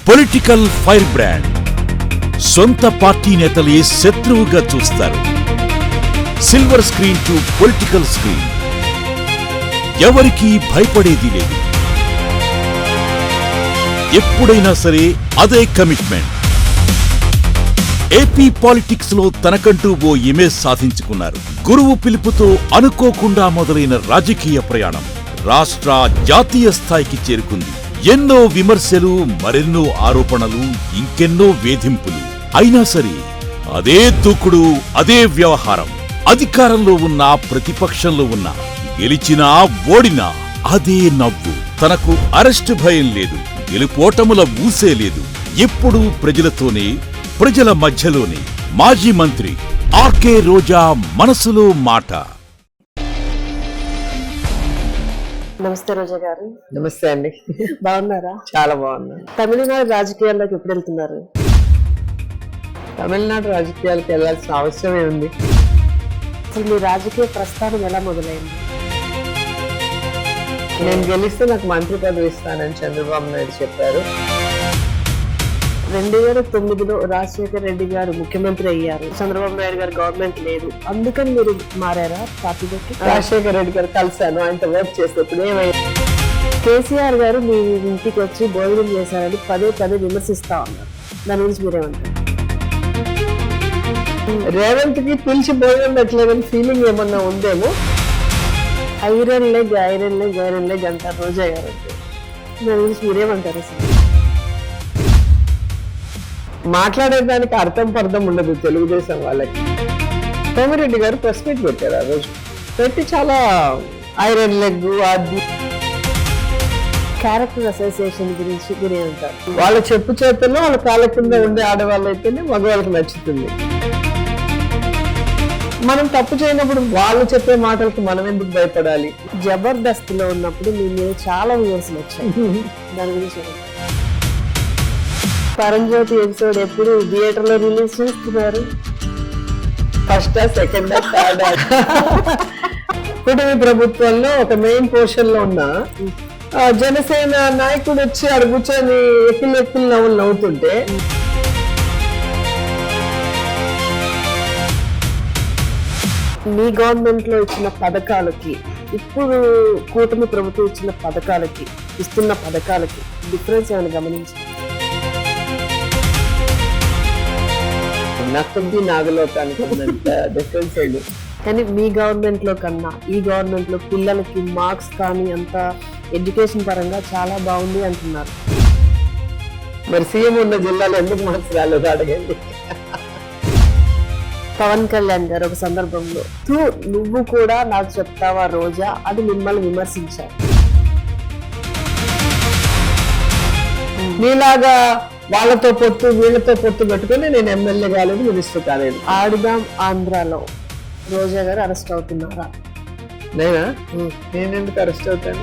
Political fire brand. సొంత party నేతలే శత్రువుగా చూస్తారు. Silver screen to political screen. ఎవరికీ భయపడేది లేదు. ఎప్పుడైనా సరే అదే కమిట్మెంట్. ఏపీ పాలిటిక్స్ లో తనకంటూ ఓ ఇమేజ్ సాధించుకున్నారు. గురువు పిలుపుతో అనుకోకుండా మొదలైన రాజకీయ ప్రయాణం రాష్ట్ర జాతీయ స్థాయికి చేరుకుంది. ఎన్నో విమర్శలు, మరెన్నో ఆరోపణలు, ఇంకెన్నో వేధింపులు. అయినా సరే అదే దూకుడు, అదే వ్యవహారం. అధికారంలో ఉన్నా, ప్రతిపక్షంలో ఉన్నా, గెలిచినా ఓడినా అదే నవ్వు. తనకు అరెస్టు భయం లేదు, గెలుపోటముల ఊసే లేదు. ఎప్పుడూ ప్రజలతోనే, ప్రజల మధ్యలోనే. మాజీ మంత్రి ఆర్కే రోజా మనసులో మాట. నమస్తే రోజా గారు. నమస్తే అండి. బాగున్నారా? చాలా బాగున్నా. తమిళనాడు రాజకీయాల్లోకి ఎప్పుడు వెళ్తున్నారు? తమిళనాడు రాజకీయాలకు వెళ్లాల్సిన అవసరమే ఉంది. అసలు మీ రాజకీయ ప్రస్థానం ఎలా మొదలైంది? నేను గెలిస్తే నాకు మంత్రి పదవి ఇస్తానని చంద్రబాబు నాయుడు చెప్పారు. 2009లో రాజశేఖర రెడ్డి గారు ముఖ్యమంత్రి అయ్యారు. చంద్రబాబు నాయుడు గారు గవర్నమెంట్ లేదు, అందుకని మీరు మారారా పార్టీలోకి? రాజశేఖర రెడ్డి గారు కలిశాను, ఆయనతో వర్క్ చేసేప్పుడు ఏమైంది? కేసీఆర్ గారు మీ ఇంటికి వచ్చి భోజనం చేశారని పదే పదే విమర్శిస్తా ఉన్నారు. దాని గురించి మీరేమంటారు? రేవంత్ కి పిలిచి భోజనం పెట్టలేదని ఫీలింగ్ ఏమన్నా ఉందేమో. ఐరన్ లెగ్ అంటారు రోజా గారు. దాని గురించి మీరేమంటారు? అసలు మాట్లాడేదానికి అర్థం పర్థం ఉండదు తెలుగుదేశం వాళ్ళకి. సోమిరెడ్డి గారు ప్రెస్ మీట్ పెట్టారు. ఆ రోజు పెట్టి చాలా ఐరన్ లెగ్, అది క్యారెక్టర్ అసోసియేషన్ గురించి మీరేమంటారు? వాళ్ళ చెప్పు చేతుల్లో వాళ్ళ కాళ్ళ కింద ఉండే ఆడవాళ్ళు అయితేనే మగవాళ్ళకి నచ్చుతుంది. మనం తప్పు చేయనప్పుడు వాళ్ళు చెప్పే మాటలకు మనం ఎందుకు భయపడాలి? జబర్దస్త్ లో ఉన్నప్పుడు మీ మీద చాలా విమర్శలు వచ్చాయి. దాని గురించి పరంజ్యోతి ఎపిసోడ్ ఎప్పుడు థియేటర్ లో రిలీజ్ చేస్తున్నారు? First, second, third. కుటుంబ ప్రభుత్వంలో ఒక మెయిన్ పోర్షన్ లో ఉన్న జనసేన నాయకుడు వచ్చి అడుగుచని ఎక్కిలు నవ్వులు నవ్వుతుంటే మీ గవర్నమెంట్ లో ఇచ్చిన పథకాలకి, ఇప్పుడు కూటమి ప్రభుత్వం ఇచ్చిన పథకాలకి, ఇస్తున్న పథకాలకి డిఫరెన్స్ ఏమైనా గమనించి? నక్కకి నాగలోకానికి ఉన్నంత డిఫరెన్స్ ఉంది. కానీ మీ గవర్నమెంట్ లో కన్నా ఈ గవర్నమెంట్ లో పిల్లలకి మార్క్స్ కానీ అంత ఎడ్యుకేషన్ పరంగా చాలా బాగుంది అంటున్నారు. మరి సీఎం ఉన్న జిల్లాలో ఎందుకు మార్క్స్ రాలేదు అడగండి. పవన్ కళ్యాణ్ గారు ఒక సందర్భంలో నువ్వు కూడా నాకు చెప్తావా రోజా అది మిమ్మల్ని విమర్శించారు. నీలాగా వాళ్ళతో పొత్తు వీళ్ళతో పొత్తు పెట్టుకుని నేను ఎమ్మెల్యే కాలేదు, మినిస్టర్ కాలేదు. ఆడుదాం ఆంధ్రాలో రోజా గారు అరెస్ట్ అవుతున్నారా? నేనా? నేను ఎందుకు అరెస్ట్ అవుతాను?